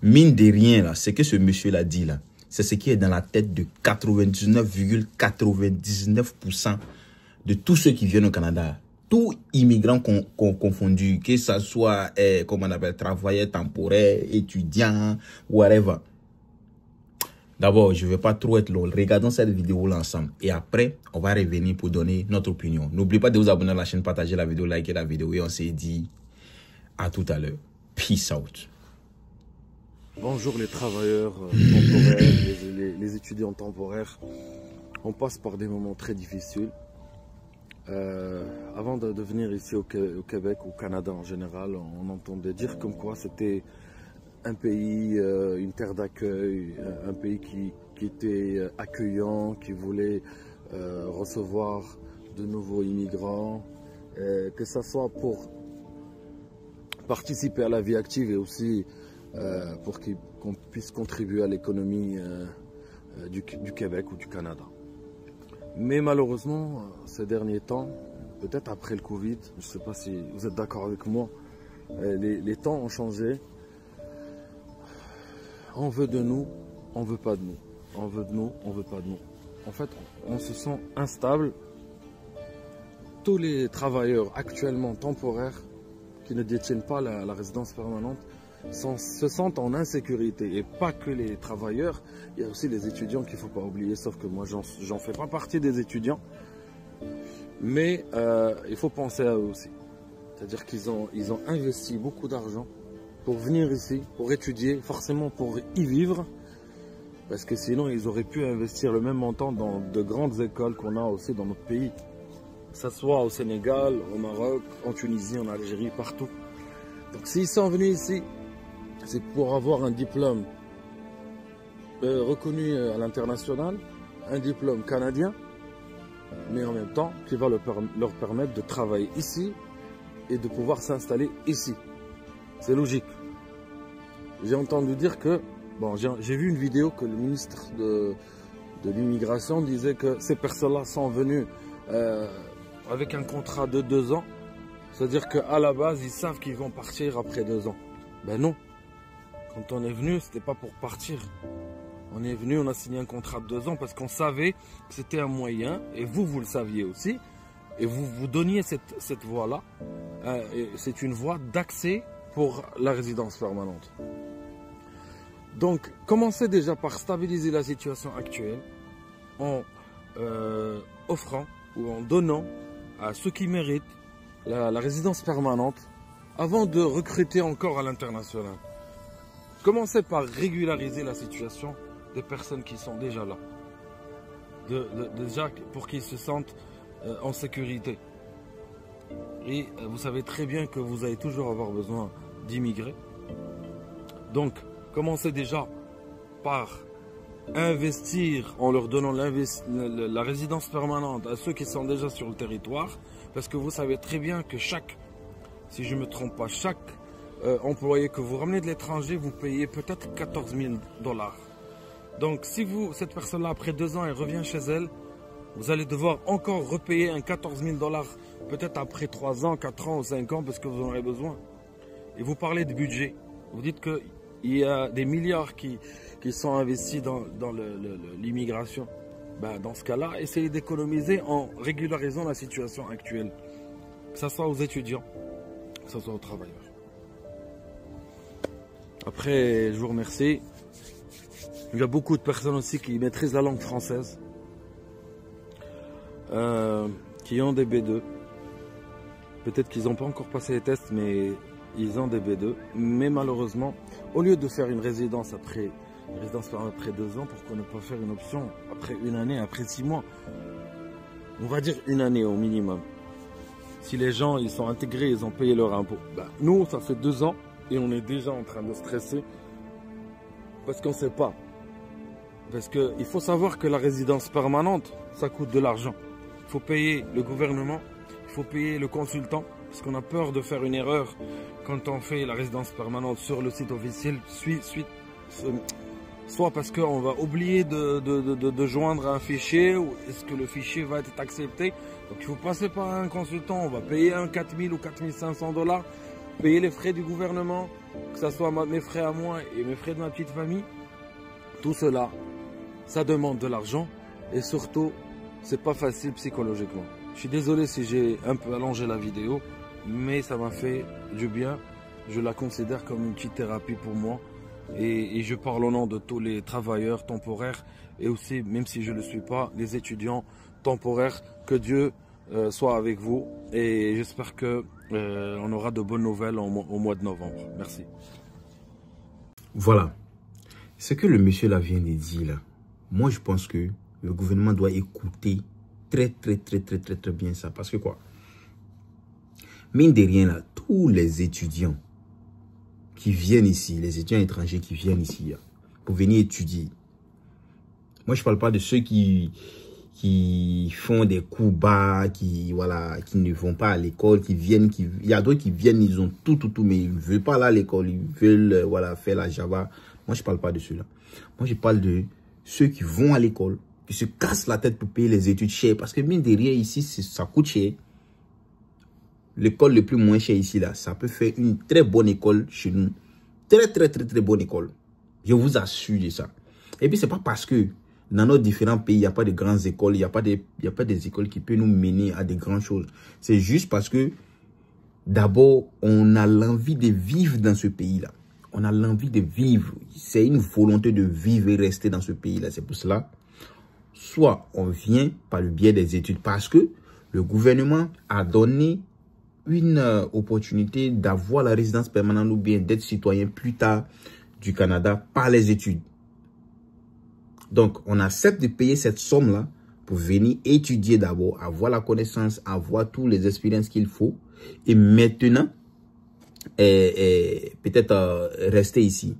Mine de rien, là, ce que ce monsieur-là dit, là, c'est ce qui est dans la tête de 99,99% de tous ceux qui viennent au Canada. Tous immigrants confondus, que ce soit, comment on appelle, travailleurs temporaires, étudiants, whatever. D'abord, je ne vais pas trop être long. Regardons cette vidéo-là ensemble. Et après, on va revenir pour donner notre opinion. N'oubliez pas de vous abonner à la chaîne, partager la vidéo, liker la vidéo. Et on s'est dit à tout à l'heure. Peace out. Bonjour les travailleurs temporaires, les étudiants temporaires. On passe par des moments très difficiles. Avant de venir ici au Québec, au Canada en général, on entendait dire comme quoi c'était un pays, une terre d'accueil, un pays qui était accueillant, qui voulait recevoir de nouveaux immigrants, que ce soit pour participer à la vie active et aussi pour qu'on puisse contribuer à l'économie du Québec ou du Canada. Mais malheureusement, ces derniers temps, peut-être après le Covid, je ne sais pas si vous êtes d'accord avec moi, les temps ont changé. On veut de nous, on ne veut pas de nous. On veut de nous, on ne veut pas de nous. En fait, on se sent instable. Tous les travailleurs actuellement temporaires qui ne détiennent pas la résidence permanente se sentent en insécurité. Et pas que les travailleurs, il y a aussi les étudiants qu'il ne faut pas oublier, sauf que moi, j'en fais pas partie des étudiants. Mais il faut penser à eux aussi. C'est-à-dire qu'ils ont investi beaucoup d'argent pour venir ici, pour étudier, forcément pour y vivre, parce que sinon ils auraient pu investir le même montant dans de grandes écoles qu'on a aussi dans notre pays, que ce soit au Sénégal, au Maroc, en Tunisie, en Algérie, partout. Donc s'ils sont venus ici, c'est pour avoir un diplôme reconnu à l'international, un diplôme canadien, mais en même temps qui va leur permettre de travailler ici et de pouvoir s'installer ici. C'est logique. J'ai entendu dire que, bon, j'ai vu une vidéo que le ministre de l'immigration disait que ces personnes-là sont venues avec un contrat de 2 ans. C'est-à-dire qu'à la base, ils savent qu'ils vont partir après 2 ans. Ben non. Quand on est venu, c'était pas pour partir. On est venu, on a signé un contrat de 2 ans parce qu'on savait que c'était un moyen, et vous le saviez aussi, et vous donniez cette voie-là. C'est une voie d'accès pour la résidence permanente. Donc, commencez déjà par stabiliser la situation actuelle en offrant ou en donnant à ceux qui méritent la résidence permanente avant de recruter encore à l'international. Commencez par régulariser la situation des personnes qui sont déjà là. Déjà pour qu'ils se sentent en sécurité. Et vous savez très bien que vous allez toujours avoir besoin d'immigrés. Donc, commencez déjà par investir en leur donnant la résidence permanente à ceux qui sont déjà sur le territoire. Parce que vous savez très bien que si je ne me trompe pas, chaque employé que vous ramenez de l'étranger, vous payez peut-être 14 000 $. Donc, si cette personne-là, après 2 ans, elle revient chez elle, vous allez devoir encore repayer un 14 000 $, peut-être après 3 ans, 4 ans ou 5 ans, parce que vous en aurez besoin. Et vous parlez de budget. Vous dites qu'il y a des milliards qui sont investis dans l'immigration. Ben, dans ce cas-là, essayez d'économiser en régularisant la situation actuelle. Que ce soit aux étudiants, que ce soit aux travailleurs. Après, je vous remercie. Il y a beaucoup de personnes aussi qui maîtrisent la langue française, qui ont des B2. Peut-être qu'ils n'ont pas encore passé les tests, mais ils ont des B2. Mais malheureusement, au lieu de faire une résidence après 2 ans, pourquoi ne pas faire une option après 1 année, après 6 mois? On va dire 1 année au minimum. Si les gens ils sont intégrés, ils ont payé leur impôt. Ben, nous, ça fait 2 ans et on est déjà en train de stresser parce qu'on ne sait pas. Parce qu'il faut savoir que la résidence permanente, ça coûte de l'argent. Il faut payer le gouvernement, il faut payer le consultant, parce qu'on a peur de faire une erreur quand on fait la résidence permanente sur le site officiel, soit parce qu'on va oublier de joindre un fichier, ou est-ce que le fichier va être accepté. Donc il faut passer par un consultant, on va payer un 4 000 ou 4 500 $. payer les frais du gouvernement, que ce soit mes frais à moi et mes frais de ma petite famille. Tout cela, ça demande de l'argent et surtout, c'est pas facile psychologiquement. Je suis désolé si j'ai un peu allongé la vidéo, mais ça m'a fait du bien. Je la considère comme une petite thérapie pour moi. Et je parle au nom de tous les travailleurs temporaires et aussi, même si je ne le suis pas, les étudiants temporaires. Que Dieu soit avec vous et j'espère que on aura de bonnes nouvelles au mois de novembre. Merci. Voilà. Ce que le monsieur là vient de dire là, moi je pense que le gouvernement doit écouter très bien ça. Parce que quoi? Mine de rien là, tous les étudiants qui viennent ici, les étudiants étrangers qui viennent ici là, pour venir étudier. Moi je parle pas de ceux qui font des coups bas, qui ne vont pas à l'école, il y a d'autres qui viennent, ils ont tout, mais ils ne veulent pas aller à l'école, ils veulent faire la Java. Moi, je parle pas de ceux-là. Moi, je parle de ceux qui vont à l'école, qui se cassent la tête pour payer les études chères. Parce que mine de rien, ici, ça coûte cher. L'école le plus moins cher ici, là, ça peut faire une très bonne école chez nous. Très bonne école. Je vous assure de ça. Et puis, c'est pas parce que dans nos différents pays, il n'y a pas de grandes écoles, il n'y a pas des écoles qui peuvent nous mener à des grandes choses. C'est juste parce que, d'abord, on a l'envie de vivre dans ce pays-là. On a l'envie de vivre. C'est une volonté de vivre et rester dans ce pays-là. C'est pour cela, soit on vient par le biais des études, parce que le gouvernement a donné une opportunité d'avoir la résidence permanente ou bien d'être citoyen plus tard du Canada par les études. Donc, on accepte de payer cette somme-là pour venir étudier d'abord, avoir la connaissance, avoir toutes les expériences qu'il faut. Et maintenant, peut-être rester ici.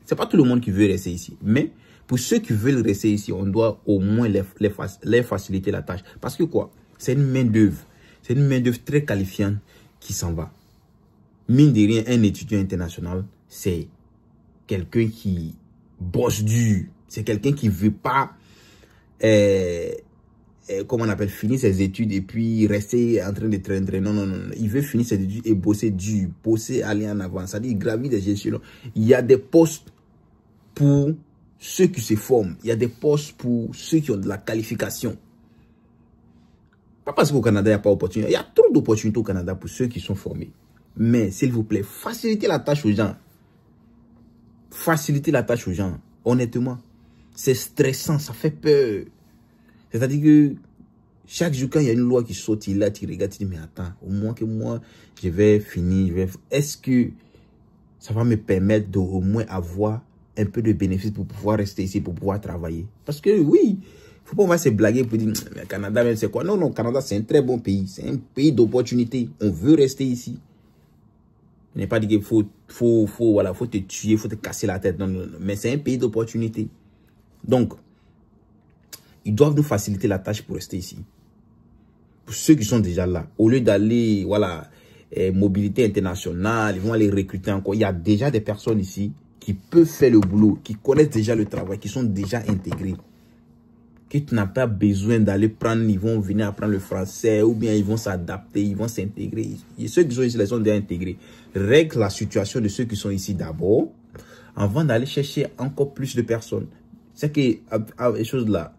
C'est pas tout le monde qui veut rester ici. Mais pour ceux qui veulent rester ici, on doit au moins les faciliter la tâche. Parce que quoi? C'est une main d'œuvre. C'est une main d'œuvre très qualifiante qui s'en va. Mine de rien, un étudiant international, c'est quelqu'un qui bosse dur. C'est quelqu'un qui ne veut pas, comment on appelle, finir ses études et puis rester en train de traîner. Non. Il veut finir ses études et bosser dur, bosser, aller en avant. C'est-à-dire gravir des échelons. Il y a des postes pour ceux qui se forment. Il y a des postes pour ceux qui ont de la qualification. Pas parce qu'au Canada, il n'y a pas d'opportunité. Il y a trop d'opportunités au Canada pour ceux qui sont formés. Mais, s'il vous plaît, facilitez la tâche aux gens. Facilitez la tâche aux gens. Honnêtement. C'est stressant, ça fait peur. C'est-à-dire que chaque jour, quand il y a une loi qui saute, là, tu regardes, tu dis, mais attends, au moins que moi, je vais finir. Est-ce que ça va me permettre de au moins avoir un peu de bénéfices pour pouvoir rester ici, pour pouvoir travailler? Parce que oui, faut pas on va se blaguer pour dire, mais le Canada, même c'est quoi? Non, le Canada, c'est un très bon pays. C'est un pays d'opportunité. On veut rester ici. Il n'est pas dit qu'il faut te tuer, il faut te casser la tête. Non. Mais c'est un pays d'opportunité. Donc, ils doivent nous faciliter la tâche pour rester ici. Pour ceux qui sont déjà là, au lieu d'aller, mobilité internationale, ils vont aller recruter encore. Il y a déjà des personnes ici qui peuvent faire le boulot, qui connaissent déjà le travail, qui sont déjà intégrés. Que tu n'as pas besoin d'aller prendre, ils vont venir apprendre le français, ou bien ils vont s'adapter, ils vont s'intégrer. Ceux qui sont ici, ils sont déjà intégrés. Règle la situation de ceux qui sont ici d'abord, avant d'aller chercher encore plus de personnes. C'est que, les choses là,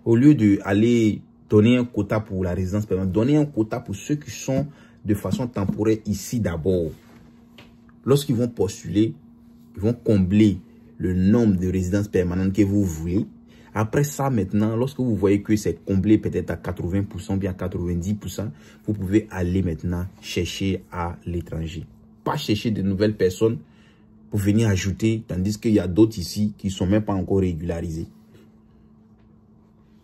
au lieu d'aller donner un quota pour la résidence permanente, donner un quota pour ceux qui sont de façon temporaire ici d'abord. Lorsqu'ils vont postuler, ils vont combler le nombre de résidences permanentes que vous voulez. Après ça, maintenant, lorsque vous voyez que c'est comblé peut-être à 80%, bien à 90%, vous pouvez aller maintenant chercher à l'étranger. Pas chercher de nouvelles personnes pour venir ajouter, tandis qu'il y a d'autres ici qui ne sont même pas encore régularisés.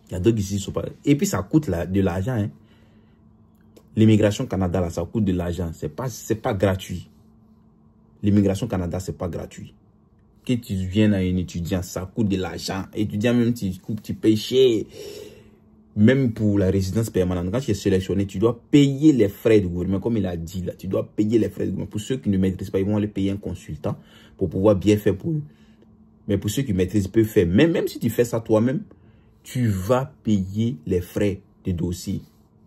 Il y a d'autres ici qui ne sont pas... Et puis ça coûte de l'argent. Hein. L'immigration Canada, là, ça coûte de l'argent. C'est pas gratuit. L'immigration Canada, c'est pas gratuit. Que tu viennes à un étudiant, ça coûte de l'argent. Étudiant même, tu payes cher. Même pour la résidence permanente, quand tu es sélectionné, tu dois payer les frais du gouvernement. Comme il a dit là, tu dois payer les frais du gouvernement. Pour ceux qui ne maîtrisent pas, ils vont aller payer un consultant pour pouvoir bien faire pour eux. Mais pour ceux qui maîtrisent, ils peuvent faire. Même si tu fais ça toi-même, tu vas payer les frais de dossier.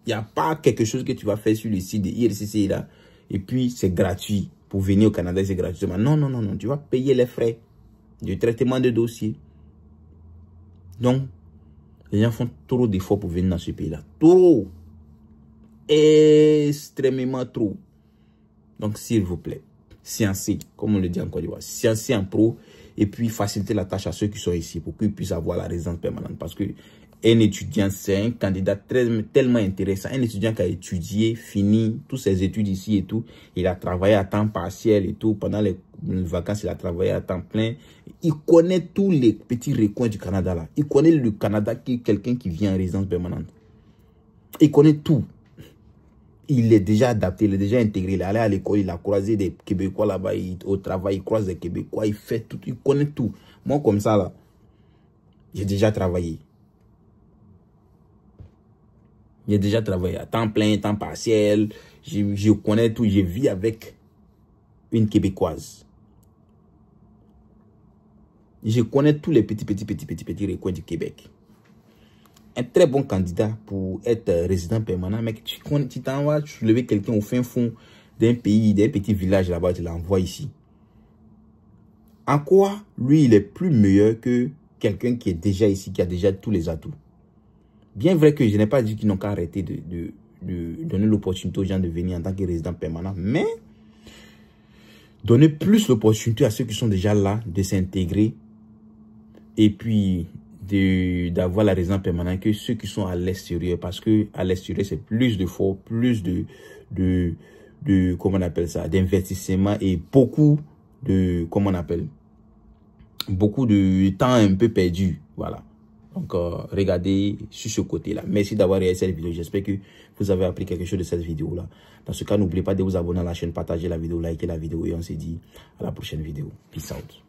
Il n'y a pas quelque chose que tu vas faire sur le site de IRCC là. Et puis, c'est gratuit. pour venir au Canada, c'est gratuitement. Non, non, non, non. Tu vas payer les frais du traitement de dossier. Donc, les gens font trop d'efforts pour venir dans ce pays-là. Trop. Extrêmement trop. Donc, s'il vous plaît, sciencez, comme on le dit en Côte d'Ivoire, sciencez en pro et puis faciliter la tâche à ceux qui sont ici pour qu'ils puissent avoir la résidence permanente. Parce que un étudiant, c'est un candidat tellement intéressant. Un étudiant qui a étudié, fini toutes ses études ici et tout. Il a travaillé à temps partiel et tout. Pendant les vacances, il a travaillé à temps plein. Il connaît tous les petits recoins du Canada là. Il connaît le Canada qui est quelqu'un qui vient en résidence permanente. Il connaît tout. Il est déjà adapté, il est déjà intégré. Il est allé à l'école, il a croisé des Québécois là-bas. Au travail, il croise des Québécois. Il fait tout, il connaît tout. Moi, comme ça là, j'ai déjà travaillé. J'ai déjà travaillé à temps plein, temps partiel. Je connais tout. Je vis avec une Québécoise. Je connais tous les petits recoins du Québec. Un très bon candidat pour être résident permanent. Mais tu t'en vas soulever quelqu'un au fin fond d'un pays, d'un petit village là-bas, tu l'envoies ici. En quoi, lui, il est plus meilleur que quelqu'un qui est déjà ici, qui a déjà tous les atouts? Bien vrai que je n'ai pas dit qu'ils n'ont qu'à arrêter de donner l'opportunité aux gens de venir en tant que résident permanent, mais donner plus l'opportunité à ceux qui sont déjà là de s'intégrer et puis d'avoir la résidence permanente que ceux qui sont à l'extérieur, parce que à l'extérieur c'est plus d'efforts, plus de comment on appelle ça, d'investissement et beaucoup de, comment on appelle, beaucoup de temps un peu perdu, voilà. Donc, regardez sur ce côté-là. Merci d'avoir regardé cette vidéo. J'espère que vous avez appris quelque chose de cette vidéo-là. Dans ce cas, n'oubliez pas de vous abonner à la chaîne, partager la vidéo, liker la vidéo et on se dit à la prochaine vidéo. Peace out.